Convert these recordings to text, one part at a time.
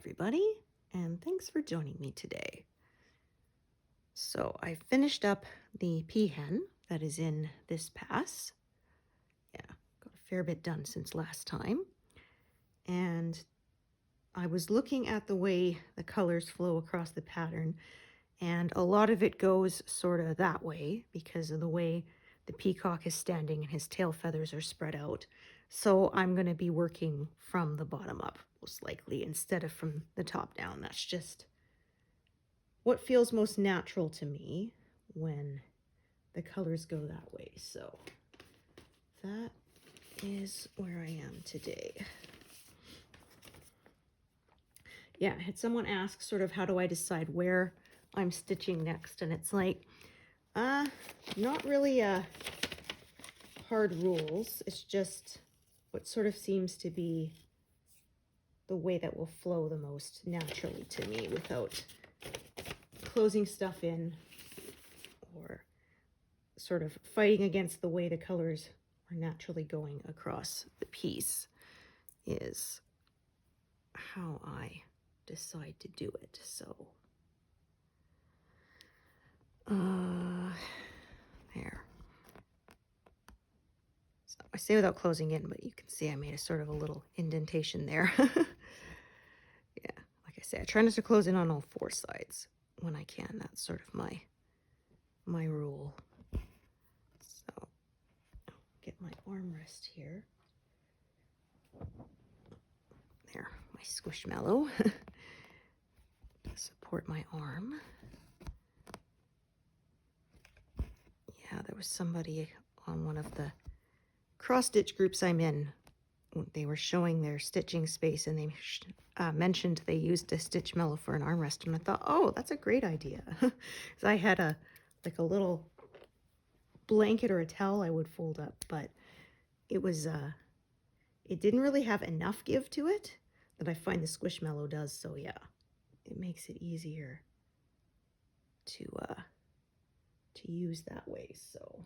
everybody, and thanks for joining me today. So I finished up the peahen that is in this pass. Yeah, got a fair bit done since last time. And I was looking at the way the colors flow across the pattern, and a lot of it goes sort of that way because of the way the peacock is standing and his tail feathers are spread out. So I'm going to be working from the bottom up, most likely, instead of from the top down. That's just what feels most natural to me when the colors go that way. So that is where I am today. Yeah, I had someone ask sort of how do I decide where I'm stitching next, and it's like, not really hard rules. It's just what sort of seems to be the way that will flow the most naturally to me without closing stuff in or sort of fighting against the way the colors are naturally going across the piece is how I decide to do it. So there. So I say without closing in, but you can see I made a sort of a little indentation there. Yeah, like I say, I try not to close in on all four sides when I can. That's sort of my rule. So I'll get my armrest here. There, my squishmallow to support my arm. Yeah, there was somebody on one of the cross-stitch groups I'm in. They were showing their stitching space, and they mentioned they used a stitch mellow for an armrest, and I thought, oh, that's a great idea. Because I had a little blanket or a towel I would fold up, but it was it didn't really have enough give to it that I find the squishmallow does. So yeah, it makes it easier to use that way. So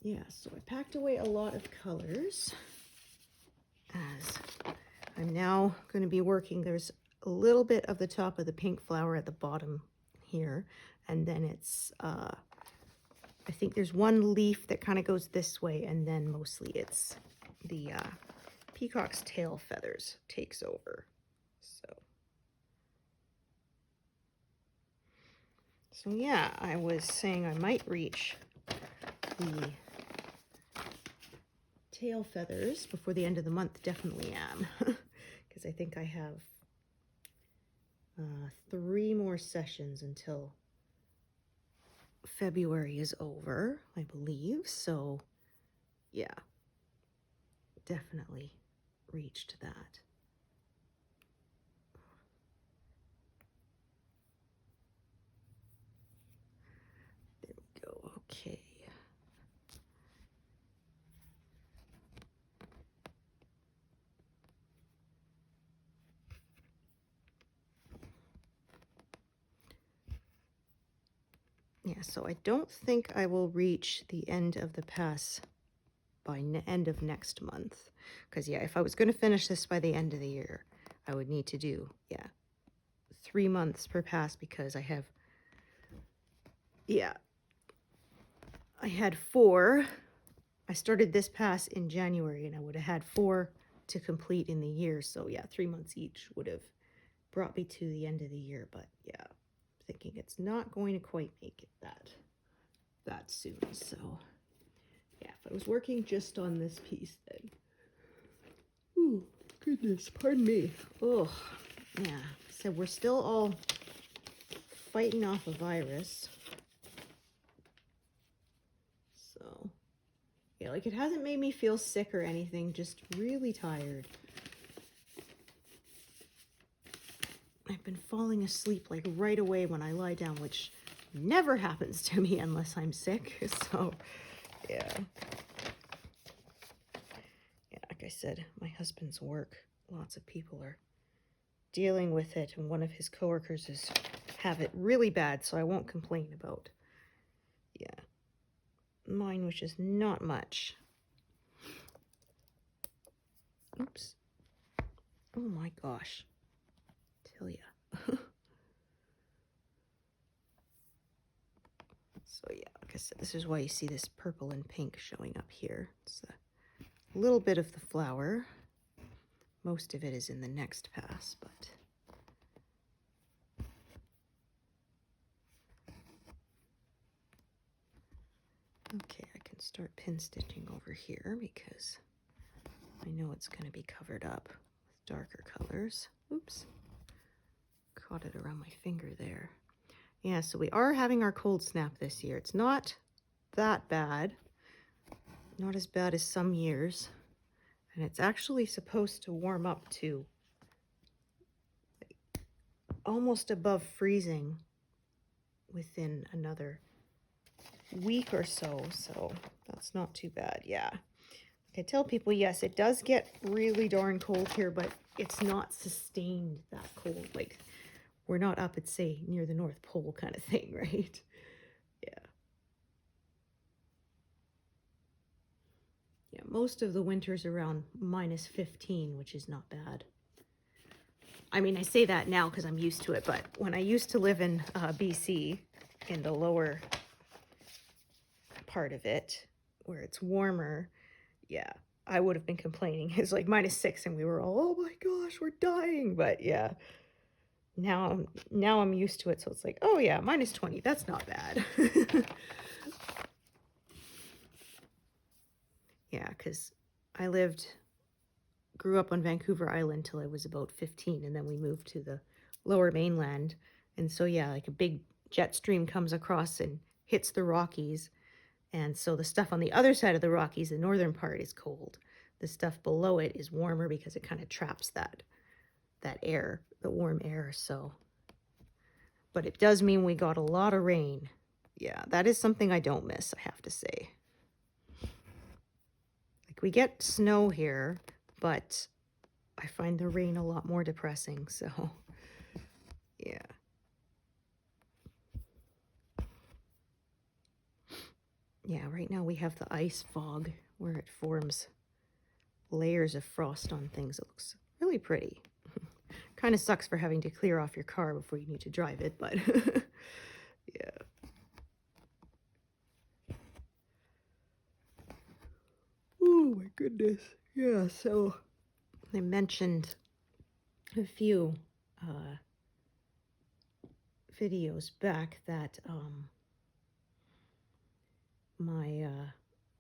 yeah, so I packed away a lot of colors as I'm now going to be working. There's a little bit of the top of the pink flower at the bottom here, and then it's I think there's one leaf that kind of goes this way, and then mostly it's the peacock's tail feathers takes over. So yeah, I was saying I might reach the tail feathers before the end of the month. Definitely am, because I think I have 3 more sessions until February is over, I believe. So yeah, definitely reached that. There we go. Okay. Yeah, so I don't think I will reach the end of the pass by end of next month. Because, yeah, if I was going to finish this by the end of the year, I would need to do, 3 months per pass, because I have, I had 4. I started this pass in January, and I would have had 4 to complete in the year. So, yeah, 3 months each would have brought me to the end of the year. But, yeah, I'm thinking it's not going to quite make it that soon. So, yeah, if I was working just on this piece, then, ooh, goodness, pardon me. Oh, yeah. So we're still all fighting off a virus. So, yeah, like, it hasn't made me feel sick or anything, just really tired. I've been falling asleep like right away when I lie down, which never happens to me unless I'm sick. So, yeah. Yeah, like I said, my husband's work, lots of people are dealing with it, and one of his coworkers have it really bad, so I won't complain about, mine, which is not much. Oops. Oh my gosh. Tell ya. So yeah, like I said, this is why you see this purple and pink showing up here. It's a little bit of the flower. Most of it is in the next pass, but okay, I can start pin stitching over here because I know it's going to be covered up with darker colors. Oops, caught it around my finger there. Yeah, so we are having our cold snap this year. It's not that bad, not as bad as some years, and it's actually supposed to warm up to almost above freezing within another week or so, so that's not too bad. Yeah, I tell people, yes, it does get really darn cold here, but it's not sustained that cold. Like, we're not up at, say, near the North Pole kind of thing, right? Yeah. Yeah, most of the winter's around -15, which is not bad. I mean, I say that now because I'm used to it, but when I used to live in BC, in the lower part of it, where it's warmer, yeah, I would have been complaining. It's like -6 and we were all, oh my gosh, we're dying. But yeah, now I'm used to it, so it's like, oh yeah, -20, that's not bad. Yeah, because I grew up on Vancouver Island till I was about 15, and then we moved to the lower mainland. And so yeah, like a big jet stream comes across and hits the Rockies. And so the stuff on the other side of the Rockies, the northern part, is cold. The stuff below it is warmer because it kind of traps that air, the warm air. So, but it does mean we got a lot of rain. Yeah, that is something I don't miss, I have to say. Like, we get snow here, but I find the rain a lot more depressing. So, yeah. Yeah, right now we have the ice fog where it forms layers of frost on things. It looks really pretty. Kind of sucks for having to clear off your car before you need to drive it, but yeah. Oh my goodness. Yeah, so I mentioned a few videos back that my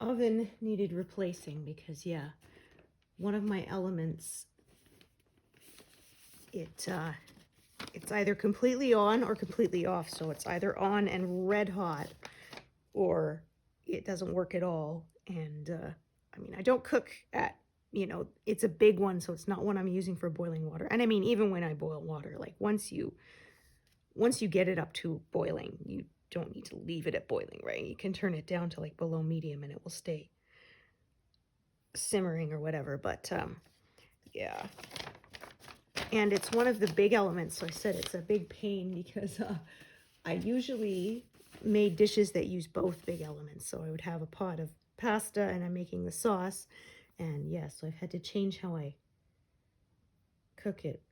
oven needed replacing because, yeah, one of my elements, it's either completely on or completely off. So it's either on and red hot, or it doesn't work at all. And I mean, I don't cook at, it's a big one, so it's not one I'm using for boiling water. And I mean, even when I boil water, like once you get it up to boiling, you don't need to leave it at boiling, right? You can turn it down to like below medium and it will stay simmering or whatever. But yeah. And it's one of the big elements, so I said it's a big pain because I usually made dishes that use both big elements. So I would have a pot of pasta and I'm making the sauce. And yeah, so I've had to change how I cook it.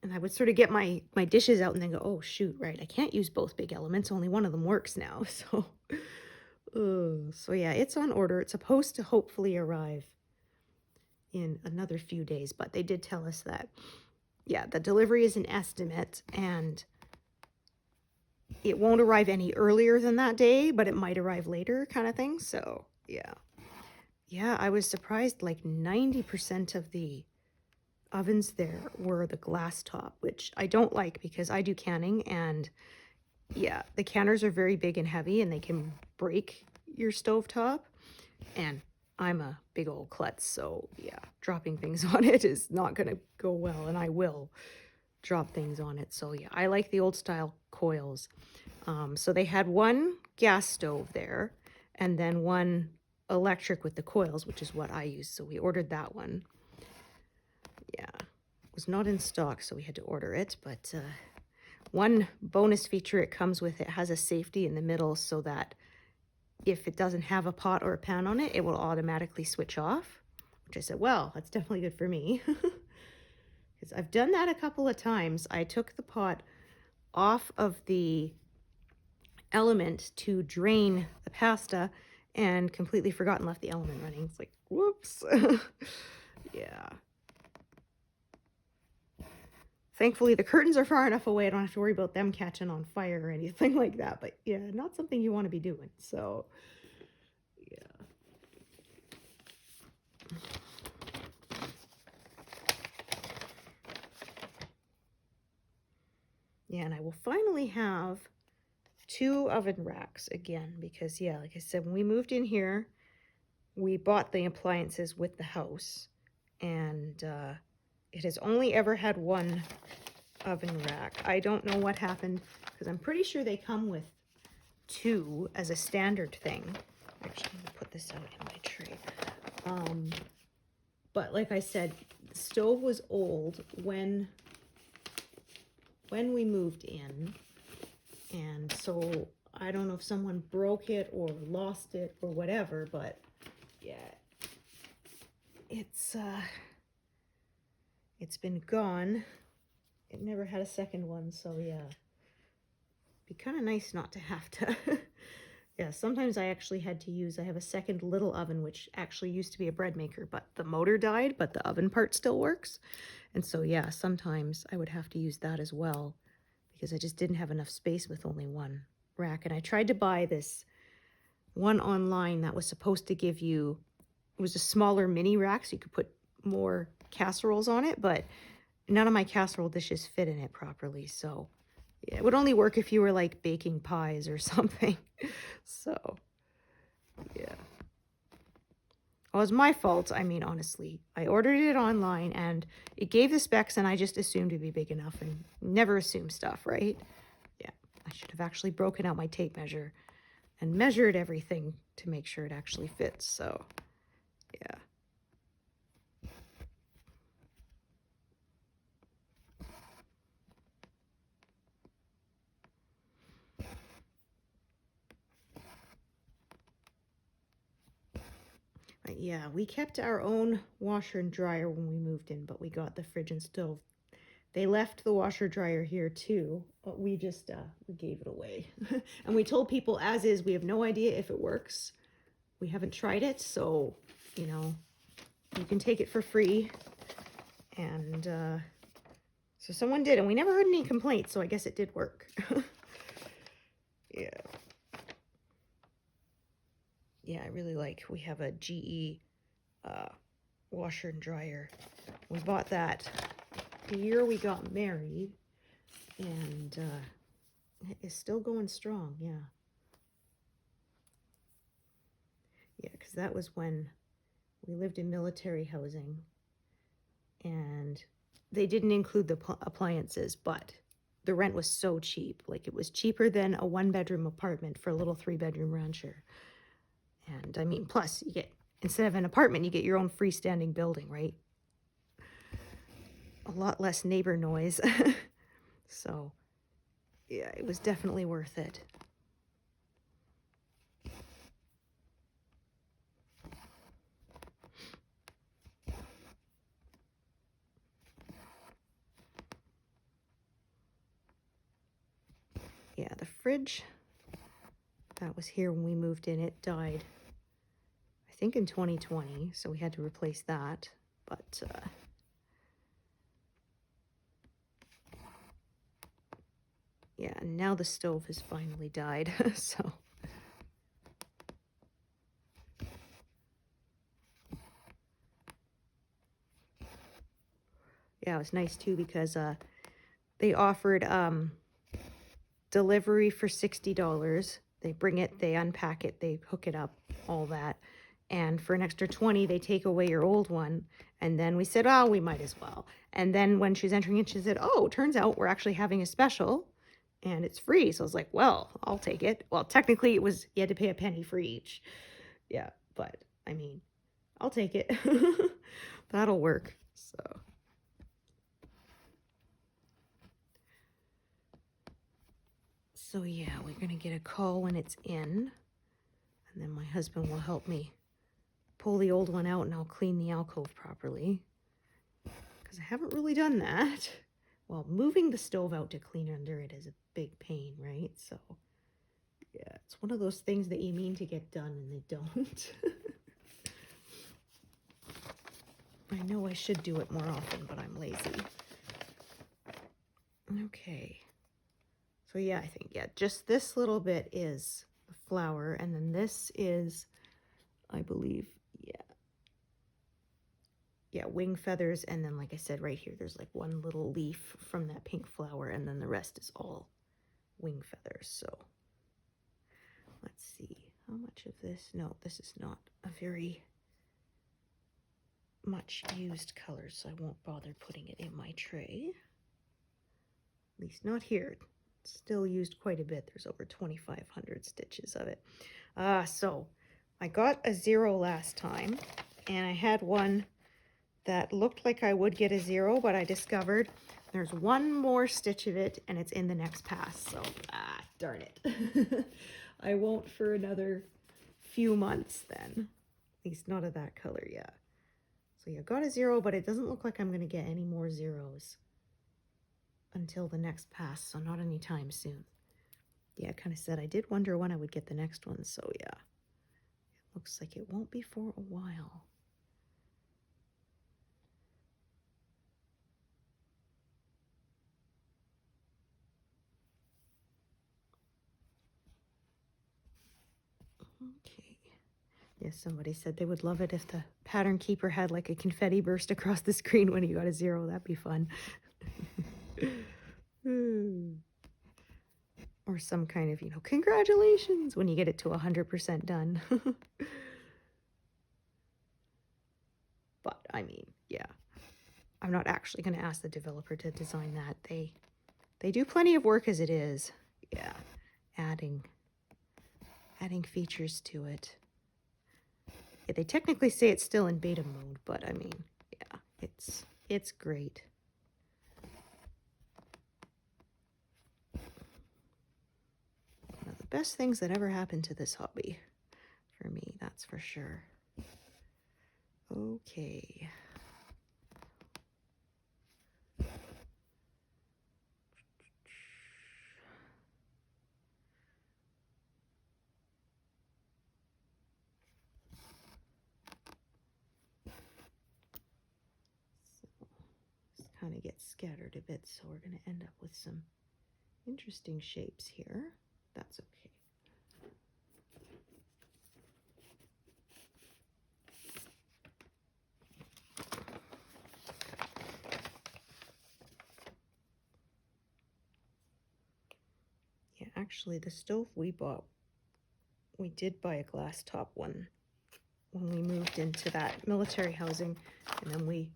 And I would sort of get my dishes out and then go, oh shoot, right, I can't use both big elements. Only one of them works now. So yeah, it's on order. It's supposed to hopefully arrive in another few days, but they did tell us that, yeah, the delivery is an estimate and it won't arrive any earlier than that day, but it might arrive later kind of thing. So yeah. Yeah, I was surprised, like 90% of the ovens there were the glass top, which I don't like because I do canning, and yeah, the canners are very big and heavy and they can break your stovetop, and I'm a big old klutz, so yeah, dropping things on it is not gonna go well, and I will drop things on it. So yeah, I like the old style coils. So they had one gas stove there and then one electric with the coils, which is what I use, so we ordered that one. Yeah, it was not in stock, so we had to order it. But one bonus feature it comes with, it has a safety in the middle so that if it doesn't have a pot or a pan on it, it will automatically switch off, which I said, well, that's definitely good for me. Because I've done that a couple of times. I took the pot off of the element to drain the pasta and completely forgot and left the element running. It's like, whoops. Yeah. Thankfully, the curtains are far enough away. I don't have to worry about them catching on fire or anything like that. But yeah, not something you want to be doing. So, yeah. Yeah, and I will finally have 2 oven racks again because, yeah, like I said, when we moved in here, we bought the appliances with the house, and it has only ever had 1 oven rack. I don't know what happened because I'm pretty sure they come with 2 as a standard thing. Actually, I'm gonna put this out in my tray. But like I said, the stove was old when we moved in, and so I don't know if someone broke it or lost it or whatever, but yeah, it's been gone. It never had a second one, so yeah, be kind of nice not to have to. Yeah, sometimes I actually had to use, I have a second little oven, which actually used to be a bread maker, but the motor died, but the oven part still works. And so, yeah, sometimes I would have to use that as well because I just didn't have enough space with only 1 rack. And I tried to buy this one online that was supposed to give you, it was a smaller mini rack so you could put more casseroles on it, but none of my casserole dishes fit in it properly. So yeah, it would only work if you were like baking pies or something. So yeah. It was my fault. I mean, honestly, I ordered it online and it gave the specs and I just assumed it'd be big enough and never assume stuff, right? Yeah, I should have actually broken out my tape measure and measured everything to make sure it actually fits. So yeah. Yeah, we kept our own washer and dryer when we moved in, but we got the fridge and stove. They left the washer dryer here too, but we just we gave it away. And we told people as is, we have no idea if it works. We haven't tried it, so you know, you can take it for free. And so someone did, and we never heard any complaints, so I guess it did work. Yeah. Yeah, I really like, we have a GE washer and dryer. We bought that the year we got married, and it is still going strong. Yeah. Yeah, because that was when we lived in military housing, and they didn't include the appliances, but the rent was so cheap. Like, it was cheaper than a 1-bedroom apartment for a little 3-bedroom rancher. And I mean, plus you get, instead of an apartment, you get your own freestanding building, right? A lot less neighbor noise. So yeah, it was definitely worth it. Yeah, the fridge that was here when we moved in, it died, I think in 2020, so we had to replace that. But yeah, and now the stove has finally died. So yeah, it was nice too because they offered delivery for $60. They bring it, they unpack it, they hook it up, all that. And for an extra $20, they take away your old one. And then we said, oh, we might as well. And then when she was entering it, she said, oh, turns out we're actually having a special and it's free. So I was like, well, I'll take it. Well, technically it was, you had to pay a penny for each. Yeah, but I mean, I'll take it. That'll work. So yeah, we're gonna get a call when it's in, and then my husband will help me pull the old one out and I'll clean the alcove properly. because I haven't really done that. Well, moving the stove out to clean under it is a big pain, right? So, yeah, it's one of those things that you mean to get done and they don't. I know I should do it more often, but I'm lazy. Okay. So yeah, I think, yeah, just this little bit is the flower, and then this is, I believe, yeah, wing feathers, and then like I said, right here, there's like one little leaf from that pink flower, and then the rest is all wing feathers. So let's see, how much of this? No, this is not a very much used color, so I won't bother putting it in my tray. At least not here. It's still used quite a bit. There's over 2,500 stitches of it. So I got a 0 last time, and I had one that looked like I would get a 0, but I discovered there's one more stitch of it and it's in the next pass. So, darn it. I won't for another few months then. At least not of that color yet. So yeah, got a 0, but it doesn't look like I'm going to get any more 0s until the next pass. So not anytime soon. Yeah, I kind of said I did wonder when I would get the next one. So yeah, it looks like it won't be for a while. Okay. Yes, somebody said they would love it if the pattern keeper had like a confetti burst across the screen when you got a 0. That'd be fun. Or some kind of, congratulations when you get it to 100% done. But I mean, yeah, I'm not actually going to ask the developer to design that. They do plenty of work as it is. Yeah, adding features to it. Yeah, they technically say it's still in beta mode, but I mean, yeah, it's great. One of the best things that ever happened to this hobby for me, that's for sure. Okay. Kind of gets scattered a bit, so we're going to end up with some interesting shapes here. That's okay. Yeah, actually the stove we bought, we did buy a glass top one when we moved into that military housing, and then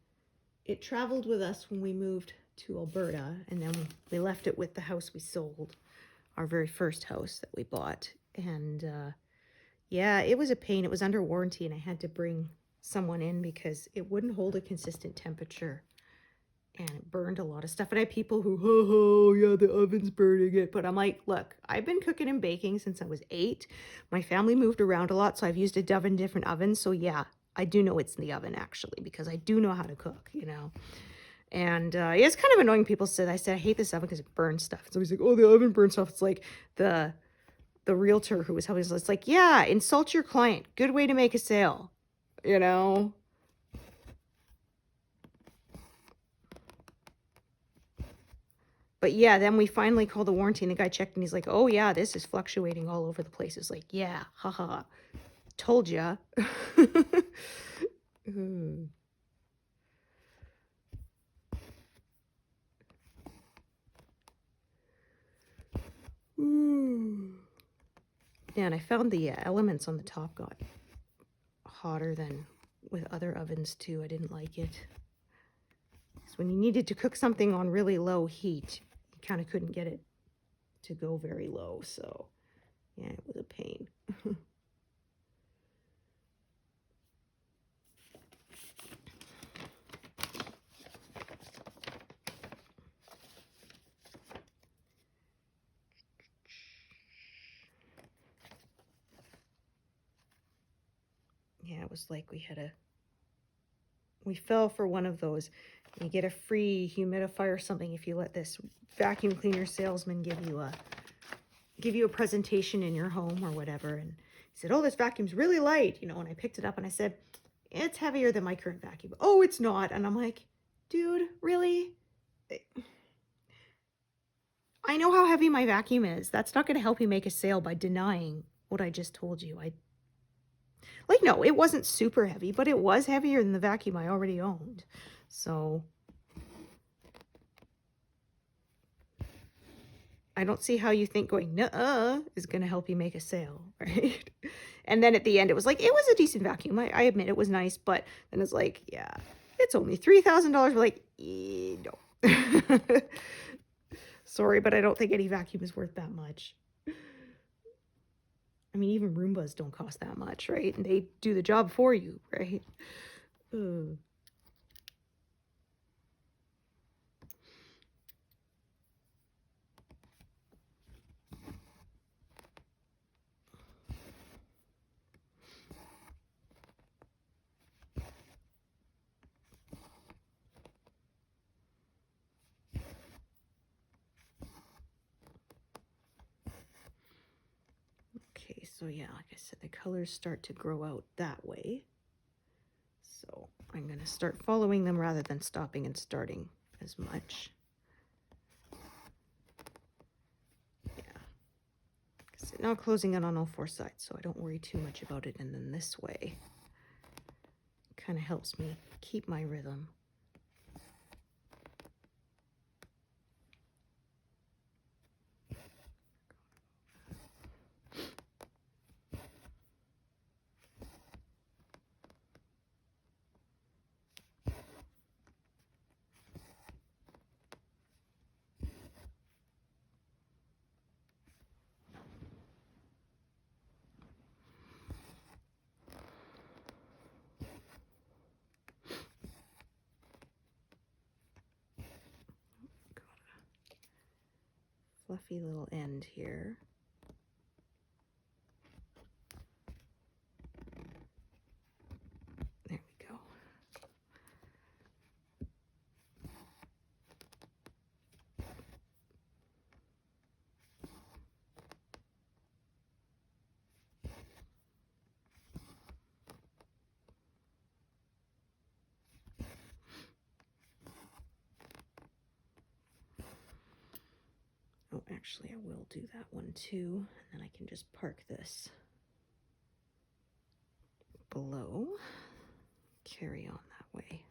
it traveled with us when we moved to Alberta, and then we left it with the house we sold, our very first house that we bought. And yeah, it was a pain. It was under warranty, and I had to bring someone in because it wouldn't hold a consistent temperature, and it burned a lot of stuff. And I had people who, yeah, the oven's burning it. But I'm like, look, I've been cooking and baking since I was 8. My family moved around a lot, so I've used a dozen different ovens. So yeah, I do know it's in the oven, actually, because I do know how to cook, And it's kind of annoying. People said, I hate this oven because it burns stuff. It's always like, oh, the oven burns stuff. It's like the realtor who was helping us. It's like, yeah, insult your client. Good way to make a sale, But yeah, then we finally called the warranty, and the guy checked, and he's like, oh yeah, this is fluctuating all over the place. It's like, yeah, haha, told ya. Yeah, and I found the elements on the top got hotter than with other ovens too. I didn't like it. So when you needed to cook something on really low heat, you kind of couldn't get it to go very low. So yeah, it was a pain. Yeah, it was like we had a we fell for one of those. You get a free humidifier or something if you let this vacuum cleaner salesman give you a presentation in your home or whatever. And he said, oh, this vacuum's really light, you know, and I picked it up and I said, it's heavier than my current vacuum. Oh, it's not. And I'm like, dude, really? I know how heavy my vacuum is. That's not going to help you make a sale by denying what I just told you. No, it wasn't super heavy, but it was heavier than the vacuum I already owned. So I don't see how you think going, nuh-uh, is going to help you make a sale, right? And then at the end, it was like, it was a decent vacuum. I admit it was nice, but then it's like, yeah, it's only $3,000. We're like, no. Sorry, but I don't think any vacuum is worth that much. I mean, even Roombas don't cost that much, right? And they do the job for you, right? Ugh. Okay, so yeah, like I said, the colors start to grow out that way. So I'm going to start following them rather than stopping and starting as much. Yeah. Because it's now closing in on all four sides, so I don't worry too much about it. And then this way kind of helps me keep my rhythm. Fluffy little end here. There we go. Oh, actually, I will do that one too, and then I can just park this below. Carry on that way.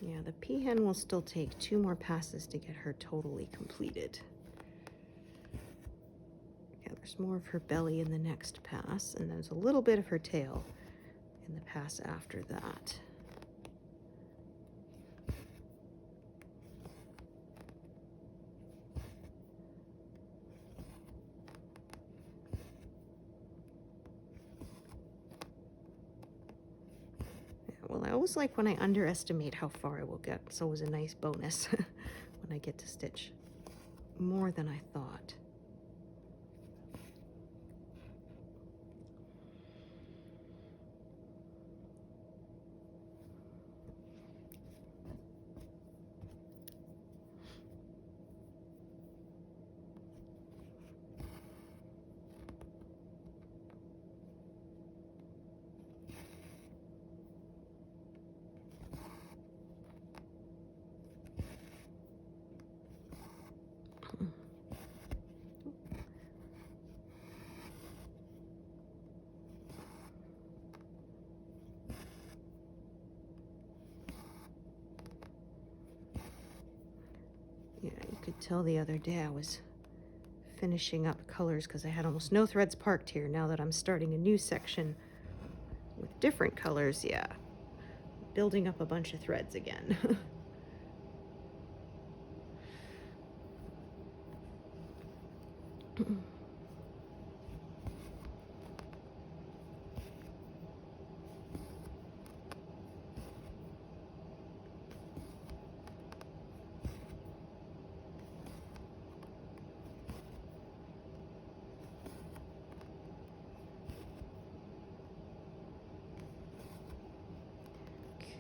Yeah, the peahen will still take 2 more passes to get her totally completed. Yeah, there's more of her belly in the next pass, and there's a little bit of her tail in the pass after that. Well, I always like when I underestimate how far I will get. It's always a nice bonus when I get to stitch more than I thought. Until the other day I was finishing up colors because I had almost no threads parked here. Now that I'm starting a new section with different colors, yeah, building up a bunch of threads again.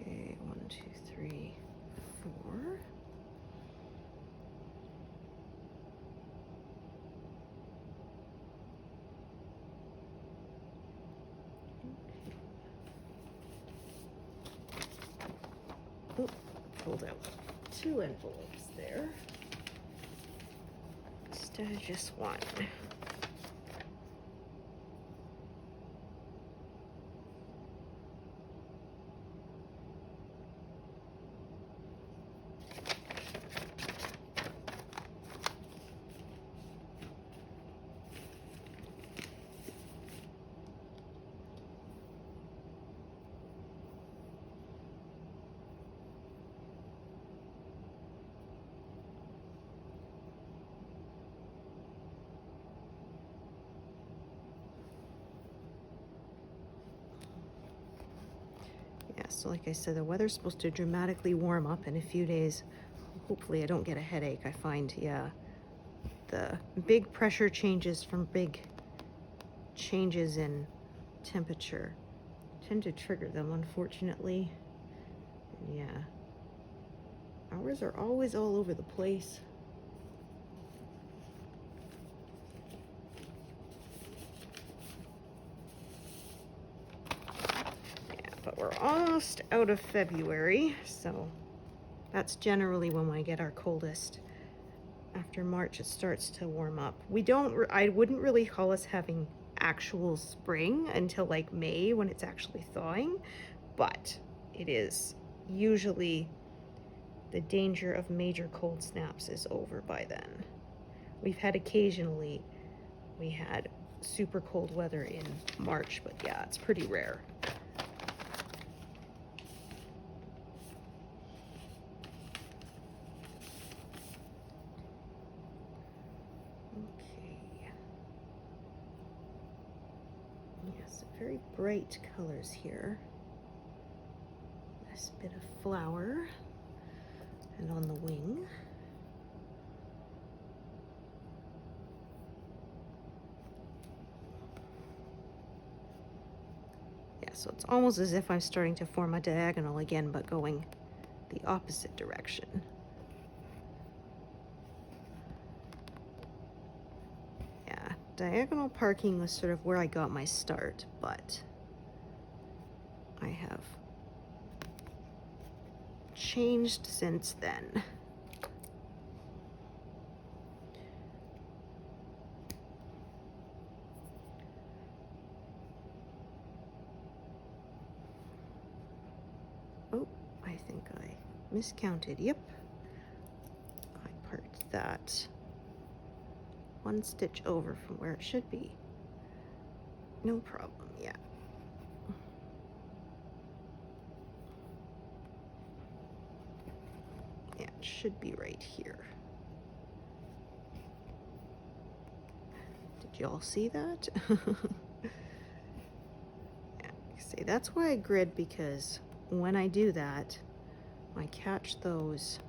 Okay, 1, 2, 3, 4. Oh, pulled out 2 envelopes there instead of just 1. Yeah, so like I said, the weather's supposed to dramatically warm up in a few days. Hopefully I don't get a headache. I find, yeah, the big pressure changes from big changes in temperature tend to trigger them, unfortunately. And yeah, ours are always all over the place. But we're almost out of February, so that's generally when we get our coldest. After March, it starts to warm up. I wouldn't really call us having actual spring until like May when it's actually thawing, but it is usually the danger of major cold snaps is over by then. We've had occasionally, we had super cold weather in March, but yeah, it's pretty rare. Very bright colors here. Nice bit of flower and on the wing. Yeah, so it's almost as if I'm starting to form a diagonal again, but going the opposite direction. Diagonal parking was sort of where I got my start, but I have changed since then. Oh, I think I miscounted. Yep, I parked that 1 stitch over from where it should be. No problem, yeah. Yeah, it should be right here. Did y'all see that? Yeah, see, that's why I grid, because when I do that, I catch those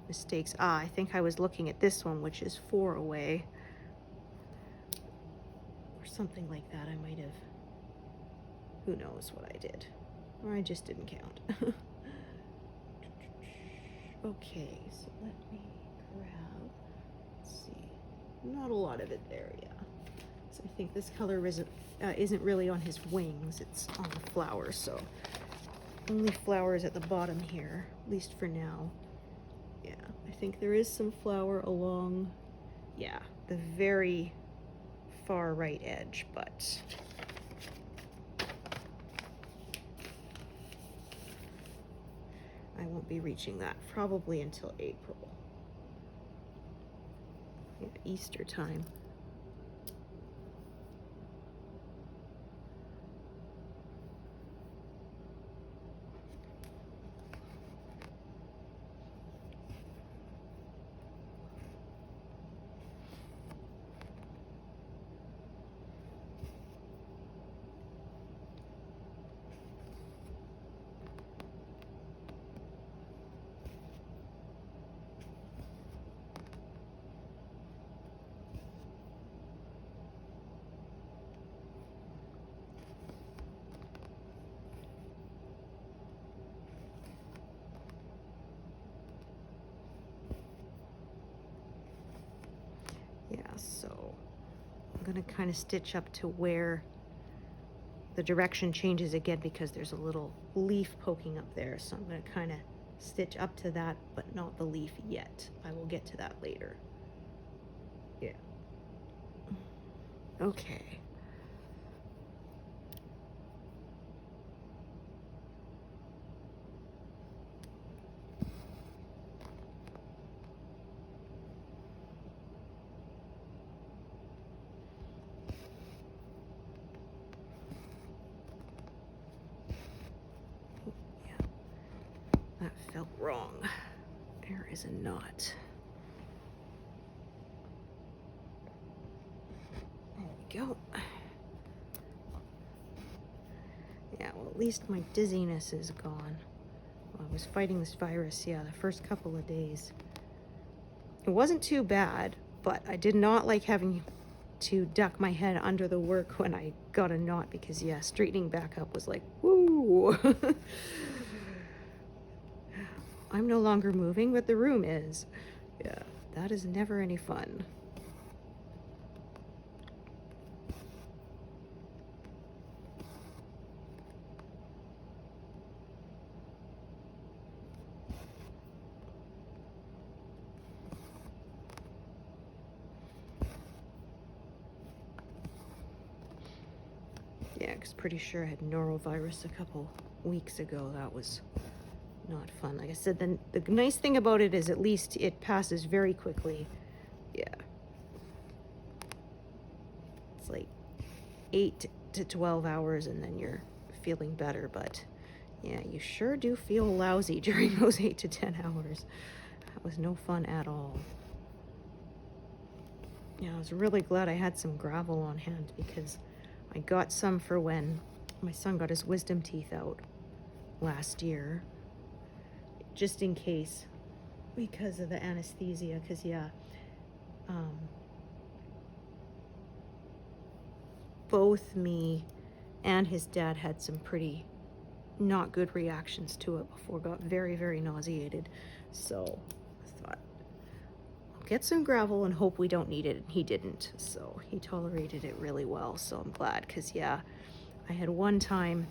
mistakes. I think I was looking at this one, which is 4 away. Or something like that. I might have, who knows what I did. Or I just didn't count. Okay, so let me grab, let's see, not a lot of it there, yeah. So I think this color isn't really on his wings, it's on the flowers, so only flowers at the bottom here, at least for now. Yeah, I think there is some flower along, yeah, the very far right edge, but I won't be reaching that probably until April. Easter time. Yeah, so I'm going to kind of stitch up to where the direction changes again because there's a little leaf poking up there. So I'm going to kind of stitch up to that, but not the leaf yet. I will get to that later. Yeah. Okay. That felt wrong. There is a knot. There we go. Yeah, well, at least my dizziness is gone. Well, I was fighting this virus, yeah, the first couple of days. It wasn't too bad, but I did not like having to duck my head under the work when I got a knot because, yeah, straightening back up was like, woo! I'm no longer moving, but the room is. Yeah, that is never any fun. Yeah, because pretty sure I had norovirus a couple weeks ago. That was not fun. Like I said, the nice thing about it is at least it passes very quickly. Yeah. It's like 8 to 12 hours and then you're feeling better, but yeah, you sure do feel lousy during those 8 to 10 hours. That was no fun at all. Yeah, I was really glad I had some gravel on hand because I got some for when my son got his wisdom teeth out last year, just in case, because of the anesthesia, because yeah, both me and his dad had some pretty not good reactions to it before, got very, very nauseated. So I thought, I'll get some gravel and hope we don't need it. And he didn't. So he tolerated it really well. So I'm glad, because yeah, I had one time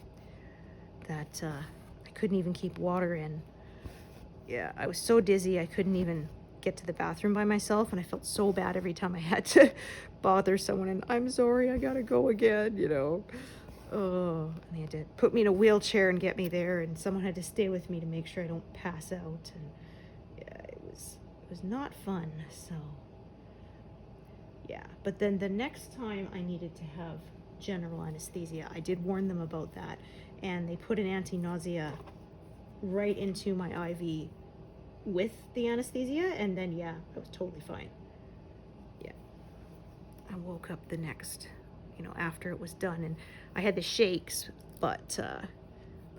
that I couldn't even keep water in. Yeah, I was so dizzy I couldn't even get to the bathroom by myself, and I felt so bad every time I had to bother someone, and I'm sorry, I gotta go again, you know. Oh, and they had to put me in a wheelchair and get me there, and someone had to stay with me to make sure I don't pass out, and yeah, it was not fun. So yeah, but then the next time I needed to have general anesthesia, I did warn them about that, and they put an anti-nausea right into my IV with the anesthesia, and then yeah, I was totally fine. Yeah, I woke up the next, after it was done, and I had the shakes, but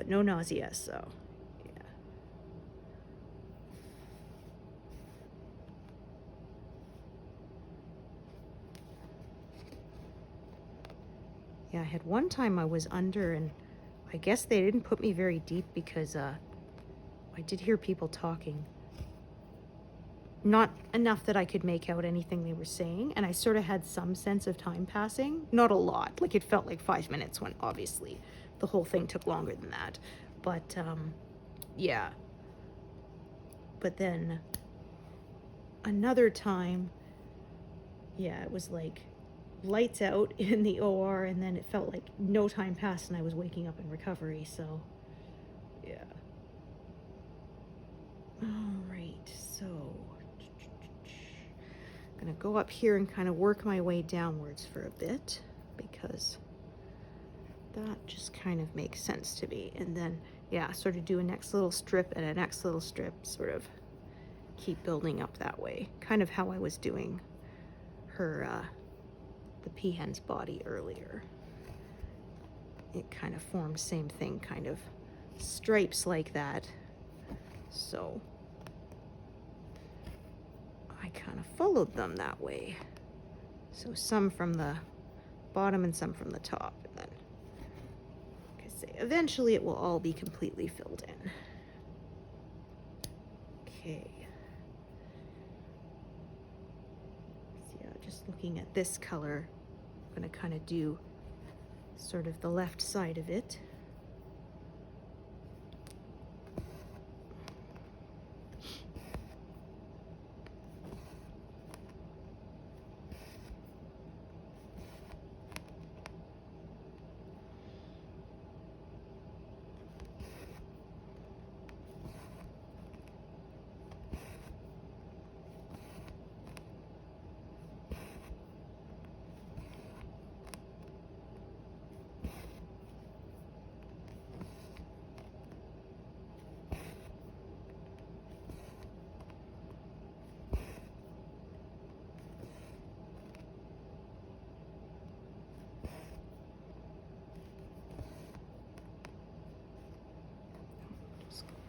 no nausea. So yeah, I had one time I was under, and I guess they didn't put me very deep because I did hear people talking. Not enough that I could make out anything they were saying, and I sort of had some sense of time passing. Not a lot. Like, it felt like 5 minutes when obviously the whole thing took longer than that. But yeah. But then another time, yeah, it was like lights out in the OR, and then it felt like no time passed and I was waking up in recovery. So yeah. All right, so going to go up here and kind of work my way downwards for a bit, because that just kind of makes sense to me. And then, yeah, sort of do a next little strip and a next little strip, sort of keep building up that way. Kind of how I was doing her, the peahen's body earlier. It kind of formed same thing, kind of stripes like that. So I kind of followed them that way. So some from the bottom and some from the top. And then, like I say, eventually it will all be completely filled in. Okay. So yeah, just looking at this color, I'm going to kind of do sort of the left side of it.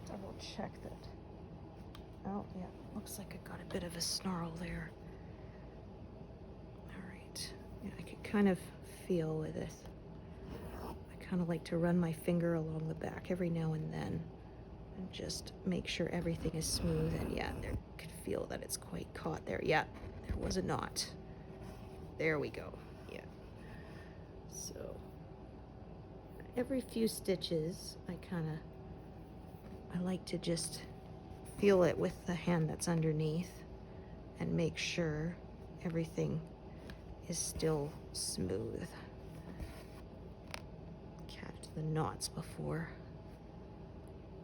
Double check that. Oh, yeah, looks like I got a bit of a snarl there. All right, yeah, I can kind of feel with this. I kind of like to run my finger along the back every now and then and just make sure everything is smooth. And yeah, there, I could feel that it's quite caught there. Yeah, there was a knot. There we go. Yeah. So every few stitches, I like to just feel it with the hand that's underneath and make sure everything is still smooth. Catch the knots before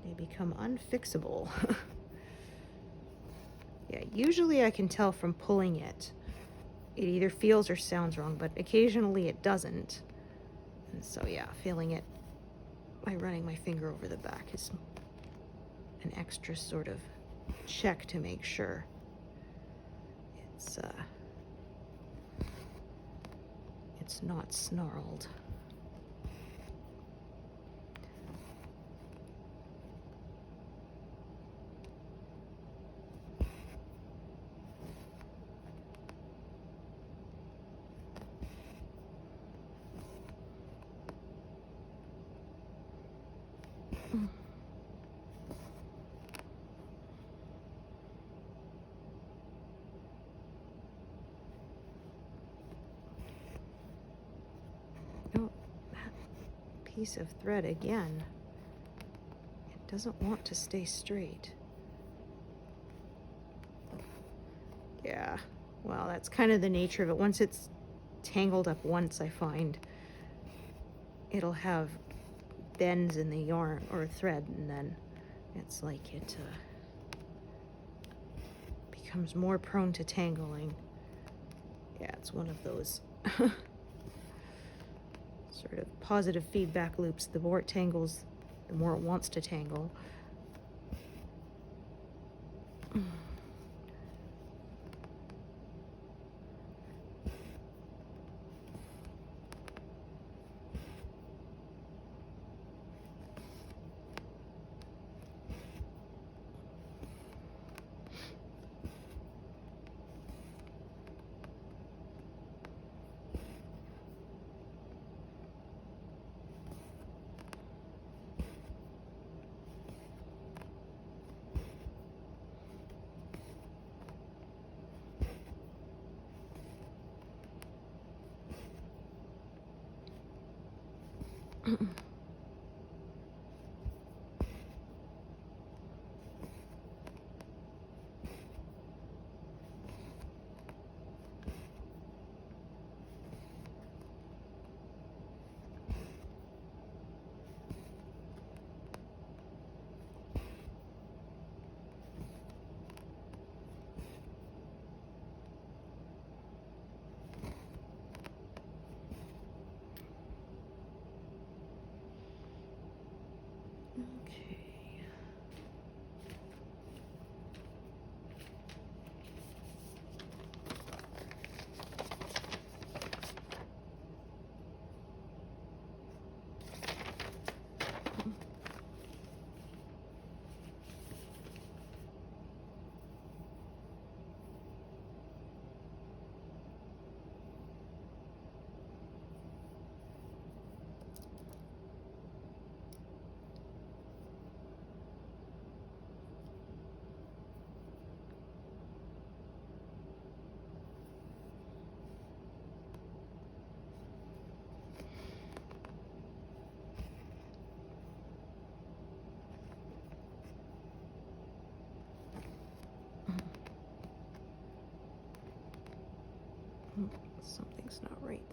they become unfixable. Yeah, usually I can tell from pulling it. It either feels or sounds wrong, but occasionally it doesn't. And so yeah, feeling it by running my finger over the back is an extra sort of check to make sure it's not snarled. Oh, that piece of thread again. It doesn't want to stay straight. Yeah, well, that's kind of the nature of it. Once it's tangled up once, I find it'll have bends in the yarn or thread, and then it's like it becomes more prone to tangling. Yeah, it's one of those sort of positive feedback loops. The more it tangles, the more it wants to tangle.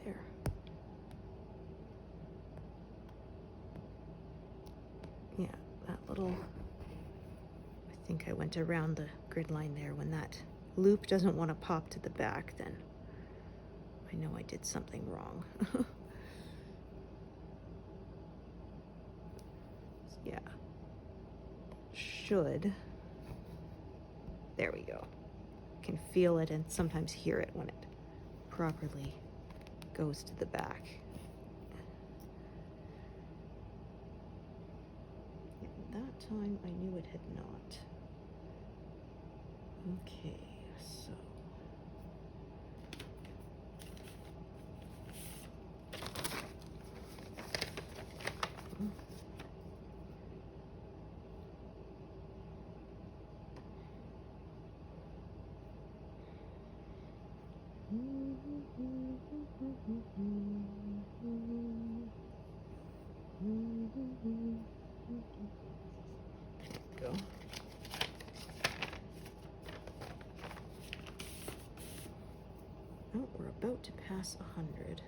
there. Yeah, that little, I think I went around the grid line there. When that loop doesn't want to pop to the back, then I know I did something wrong. Yeah, should, there we go. Can feel it and sometimes hear it when it properly goes to the back. That time I knew it had not. Okay, so go. Oh, we're about to pass 100.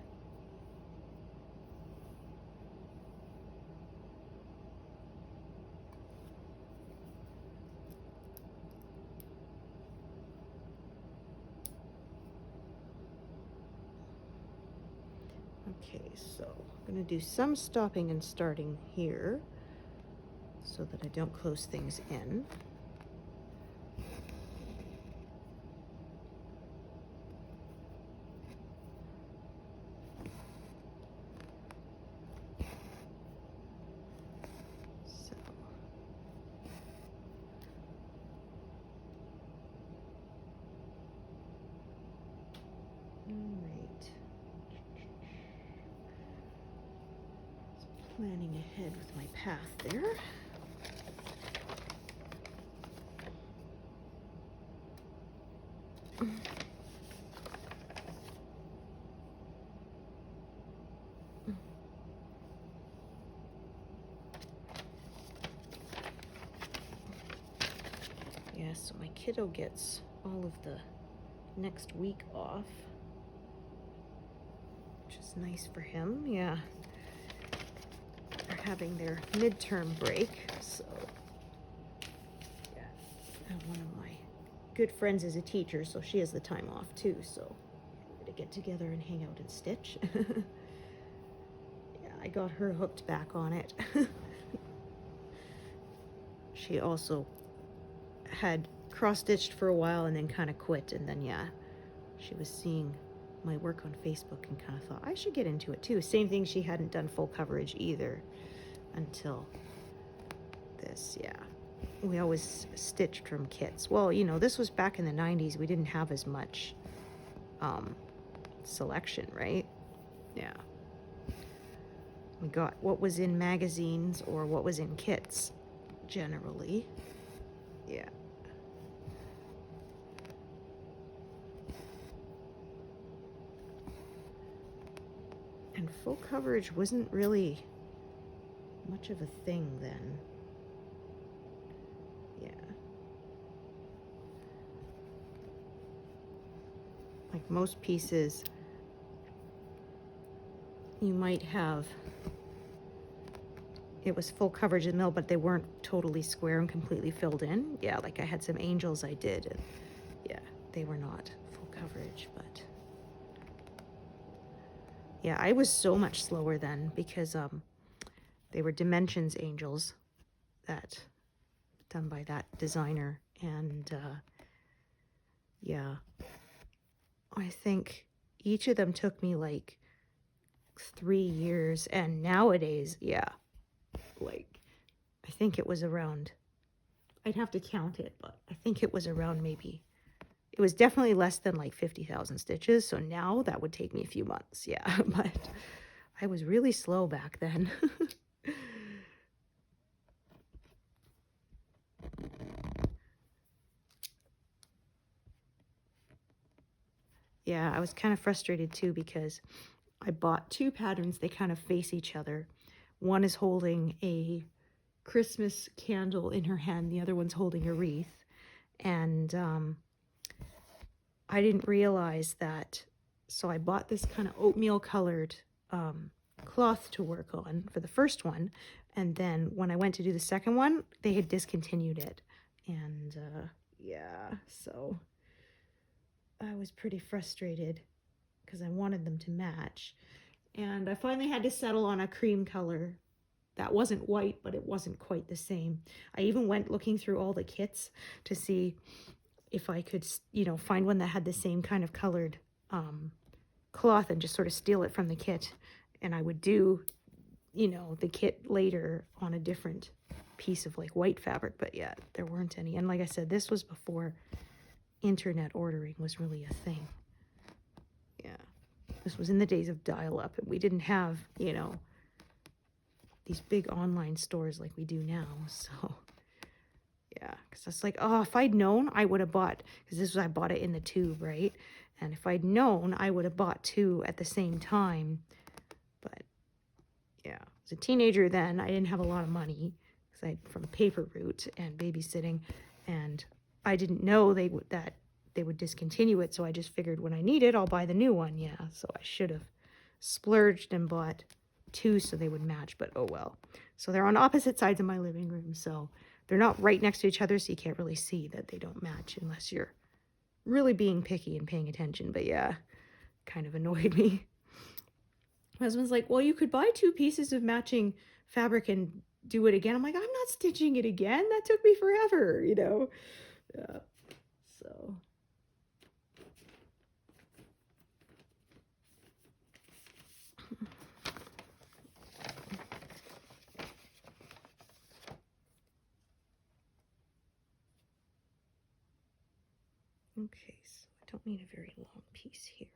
Okay, so I'm going to do some stopping and starting here so that I don't close things in. So, all right. Planning ahead with my path there. Yeah, so my kiddo gets all of the next week off, which is nice for him. Yeah. They're having their midterm break, so yeah. And one of my good friends is a teacher, so she has the time off too, so we're gonna get together and hang out and stitch. Yeah, I got her hooked back on it. She also had cross-stitched for a while and then kind of quit, and then yeah, she was seeing my work on Facebook and kind of thought I should get into it too. Same thing, she hadn't done full coverage either until this. Yeah, we always stitched from kits. Well, you know, this was back in the 90s. We didn't have as much selection, right? Yeah, we got what was in magazines or what was in kits generally. Yeah. And full coverage wasn't really much of a thing then. Yeah. Like most pieces, you might have, it was full coverage in the middle, but they weren't totally square and completely filled in. Yeah, like I had some angels I did, and yeah, they were not full coverage, but yeah, I was so much slower then because they were dimensions angels that done by that designer, and yeah, I think each of them took me like 3 years, and nowadays, yeah, like I think it was around, I'd have to count it, but I think it was around maybe, it was definitely less than like 50,000 stitches. So now that would take me a few months. Yeah, but I was really slow back then. Yeah, I was kind of frustrated too because I bought 2 patterns. They kind of face each other. One is holding a Christmas candle in her hand. The other one's holding a wreath. And I didn't realize that So I bought this kind of oatmeal colored cloth to work on for the first one. And then when I went to do the second one, they had discontinued it. And yeah, so I was pretty frustrated because I wanted them to match. And I finally had to settle on a cream color that wasn't white, but it wasn't quite the same. I even went looking through all the kits to see if I could, you know, find one that had the same kind of colored cloth and just sort of steal it from the kit. And I would do, you know, the kit later on a different piece of like white fabric, but yeah, there weren't any. And like I said, this was before internet ordering was really a thing. Yeah, this was in the days of dial-up, and we didn't have, you know, these big online stores like we do now. So yeah, because it's like, oh, if I'd known, I would have bought, because this was, I bought it in the tube, right? And if I'd known, I would have bought two at the same time. But yeah, as a teenager then, I didn't have a lot of money because I from paper route and babysitting, and I didn't know that they would discontinue it. So I just figured when I need it, I'll buy the new one. Yeah, so I should have splurged and bought two so they would match, but oh well. So they're on opposite sides of my living room, so they're not right next to each other, so you can't really see that they don't match unless you're really being picky and paying attention. But yeah, kind of annoyed me. My husband's like, well, you could buy two pieces of matching fabric and do it again. I'm like, I'm not stitching it again. That took me forever, you know? Yeah, so. Okay, so I don't need a very long piece here.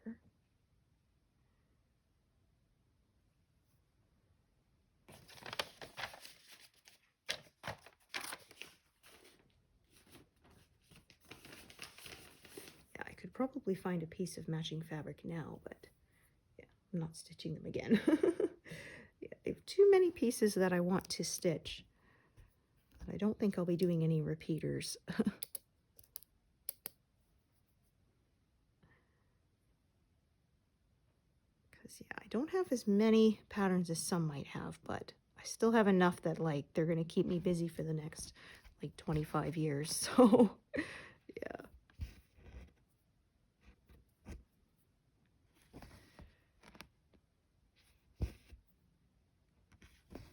Yeah, I could probably find a piece of matching fabric now, but yeah, I'm not stitching them again. Yeah, I have too many pieces that I want to stitch. But I don't think I'll be doing any repeaters. Yeah, I don't have as many patterns as some might have, but I still have enough that like they're going to keep me busy for the next like 25 years. So yeah.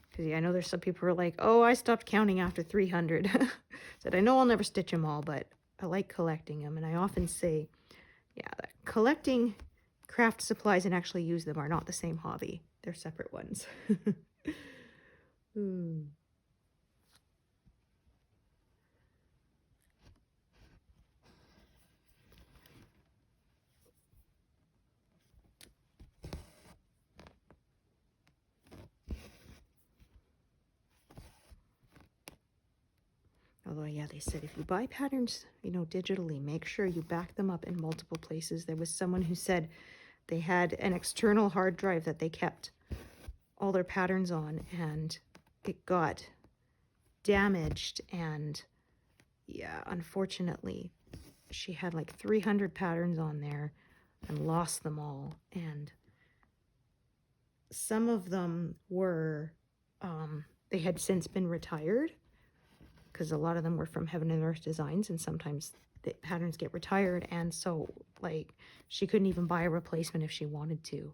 Because yeah, I know there's some people who are like, oh, I stopped counting after 300. Said, I know I'll never stitch them all, but I like collecting them. And I often say, yeah, that collecting craft supplies and actually use them are not the same hobby. They're separate ones. Although, yeah, they said if you buy patterns, you know, digitally, make sure you back them up in multiple places. There was someone who said they had an external hard drive that they kept all their patterns on, and it got damaged. And yeah, unfortunately, she had like 300 patterns on there and lost them all. And some of them were, they had since been retired, because a lot of them were from Heaven and Earth Designs, and sometimes the patterns get retired, and so like she couldn't even buy a replacement if she wanted to.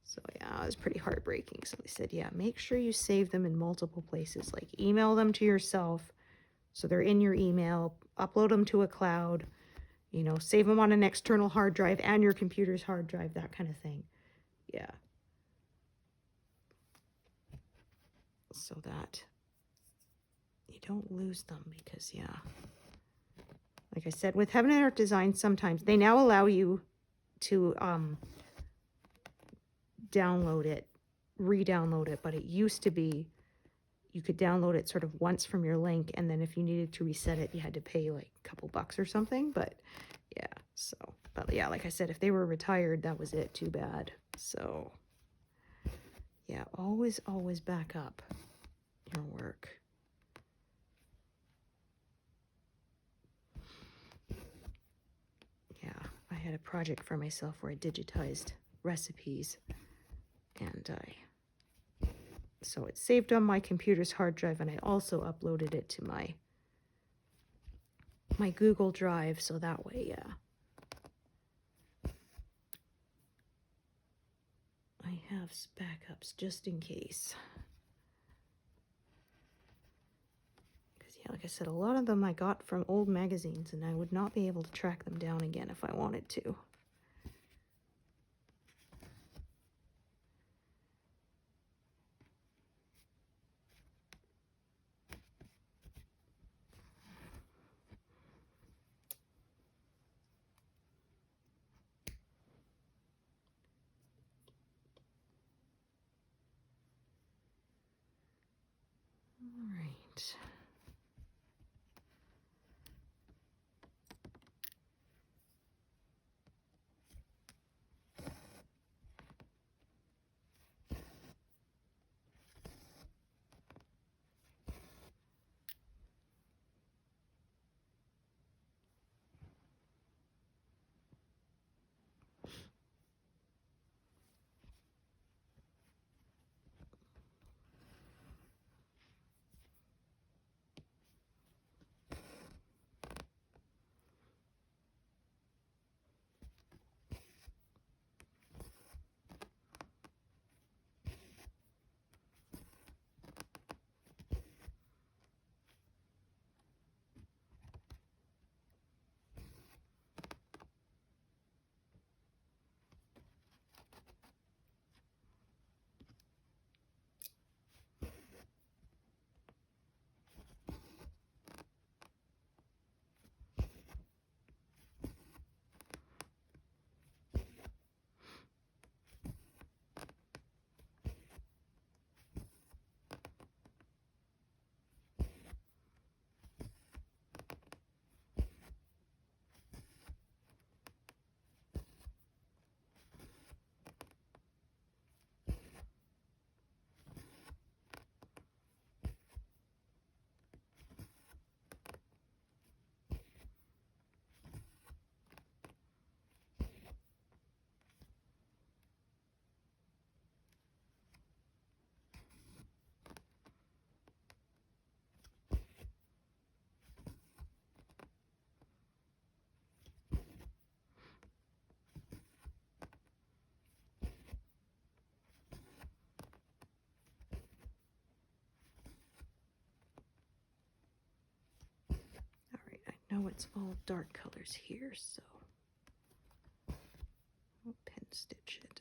So yeah, it was pretty heartbreaking. So they said, yeah, make sure you save them in multiple places, like email them to yourself so they're in your email, upload them to a cloud, you know, save them on an external hard drive and your computer's hard drive, that kind of thing. Yeah, so that you don't lose them, because yeah, like I said, with Heaven and Earth Design, sometimes they now allow you to download it, re-download it, but it used to be you could download it sort of once from your link, and then if you needed to reset it, you had to pay like a couple bucks or something. But yeah, so, but yeah, like I said, if they were retired, that was it. Too bad. So yeah, always back up your work. Yeah, I had a project for myself where I digitized recipes, and so it's saved on my computer's hard drive, and I also uploaded it to my Google Drive, so that way, I have backups just in case. Because, yeah, like I said, a lot of them I got from old magazines, and I would not be able to track them down again if I wanted to. All right. I know it's all dark colors here, so I'll pen stitch it.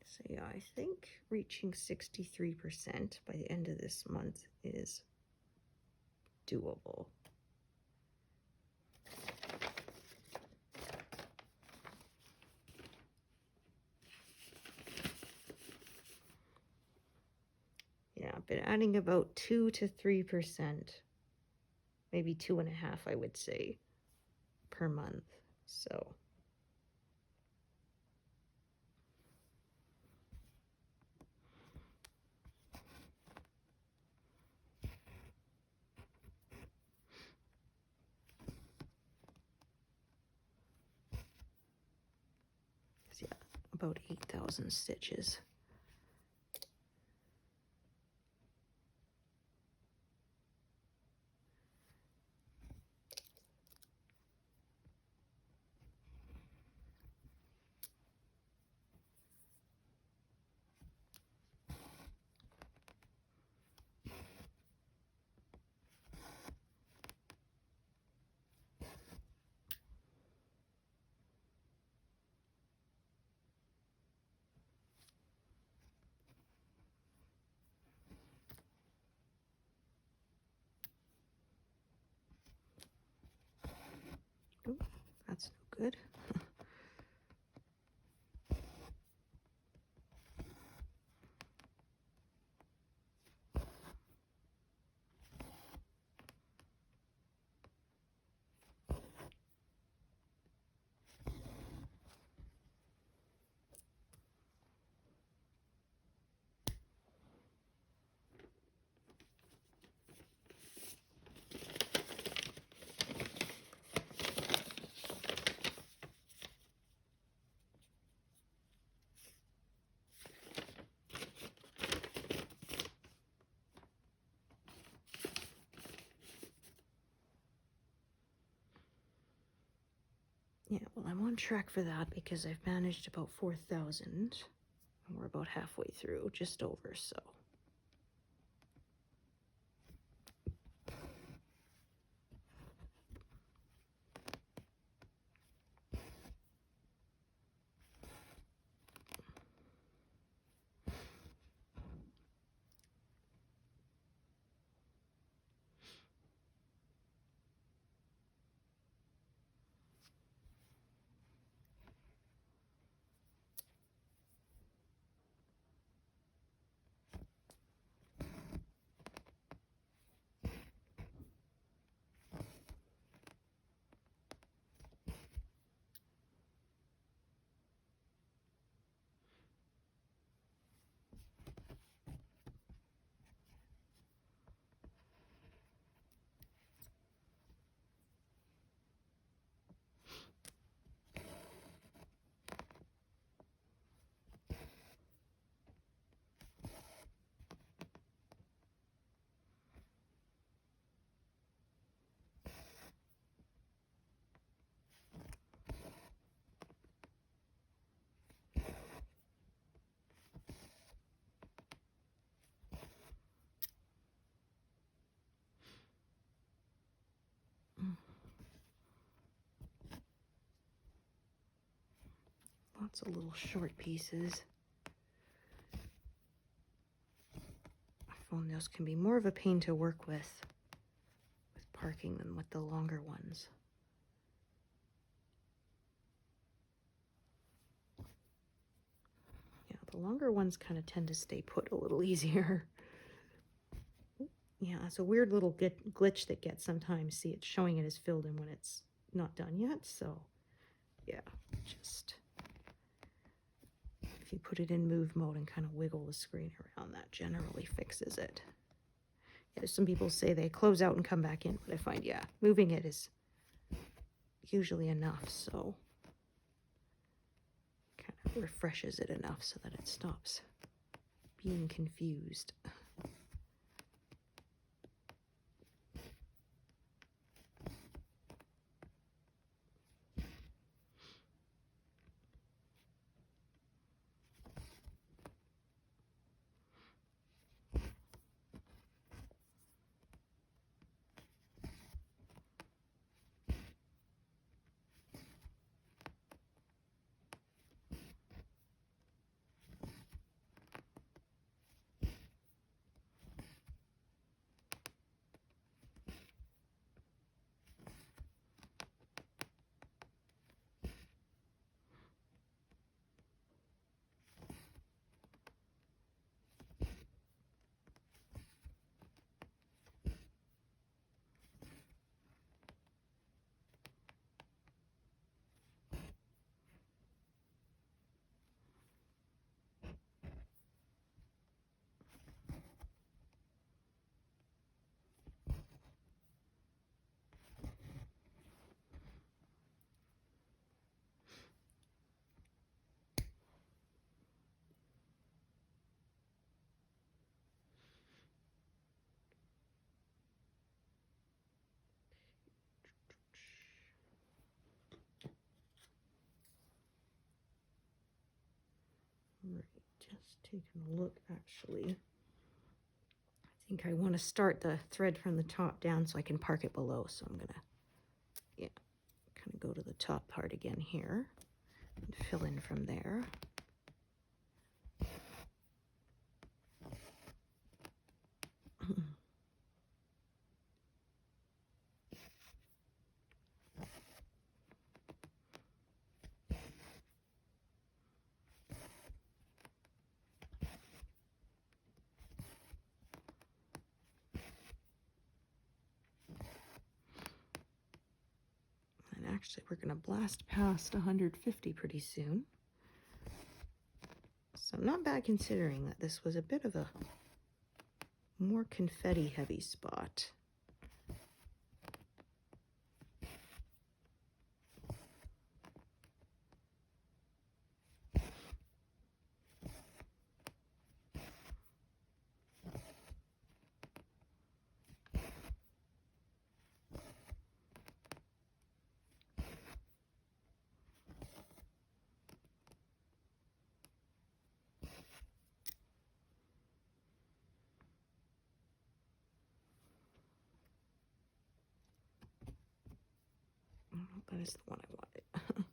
So yeah, I think reaching 63% by the end of this month is doable. Yeah, I've been adding about 2 to 3%, maybe 2.5%, I would say, per month. So yeah, about 8,000 stitches. good. Yeah, well, I'm on track for that because I've managed about 4,000. And we're about halfway through, just over, so. Lots of little short pieces. I found those can be more of a pain to work with parking than with the longer ones. Yeah, the longer ones kind of tend to stay put a little easier. Yeah, it's a weird little glitch that gets sometimes. See, it's showing it as filled in when it's not done yet. So, yeah, just if you put it in move mode and kind of wiggle the screen around, that generally fixes it. Yeah, some people say they close out and come back in, but I find, yeah, moving it is usually enough. So, kind of refreshes it enough so that it stops being confused. Right, just taking a look actually. I think I want to start the thread from the top down so I can park it below. So I'm gonna, yeah, kind of go to the top part again here and fill in from there. Actually, we're going to blast past 150 pretty soon. So not bad considering that this was a bit of a more confetti heavy spot. That is the one I wanted.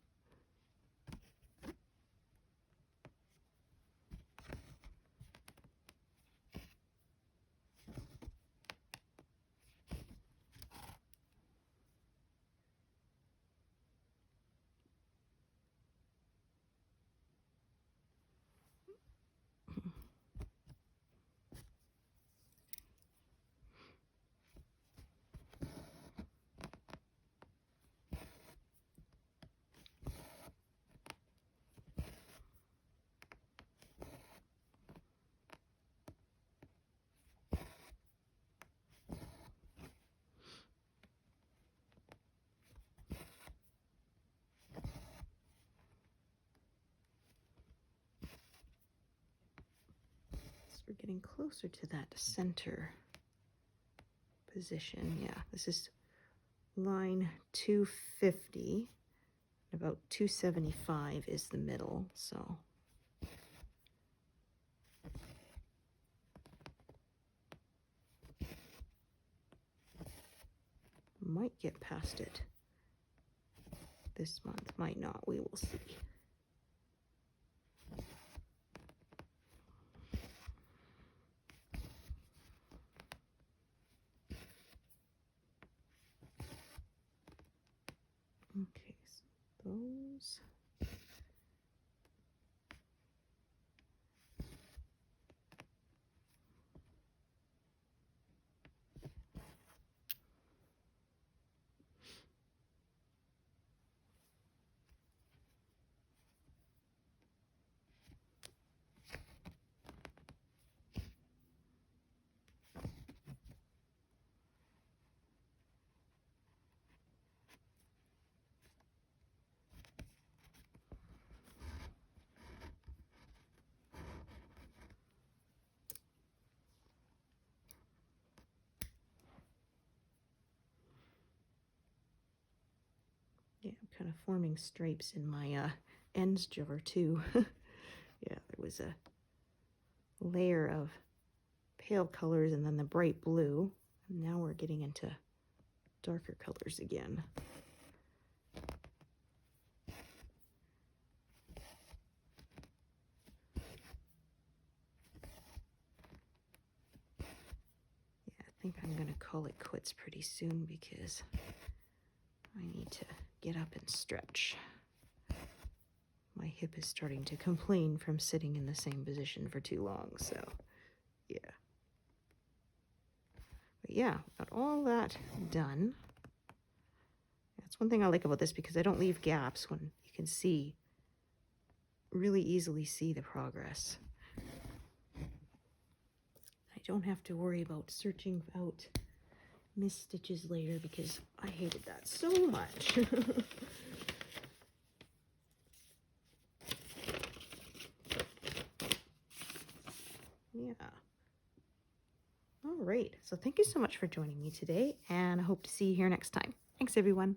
We're getting closer to that center position. Yeah, this is line 250. About 275 is the middle, so. Might get past it this month, might not, we will see. Okay, so those. Yeah, I'm kind of forming stripes in my ends jar too. Yeah, there was a layer of pale colors and then the bright blue. And now we're getting into darker colors again. Yeah, I think I'm going to call it quits pretty soon because I need to get up and stretch. My hip is starting to complain from sitting in the same position for too long, so yeah. But yeah, got all that done. That's one thing I like about this because I don't leave gaps when you can see, really easily see the progress. I don't have to worry about searching out missed stitches later because I hated that so much. Yeah. All right. So thank you so much for joining me today, and I hope to see you here next time. Thanks, everyone.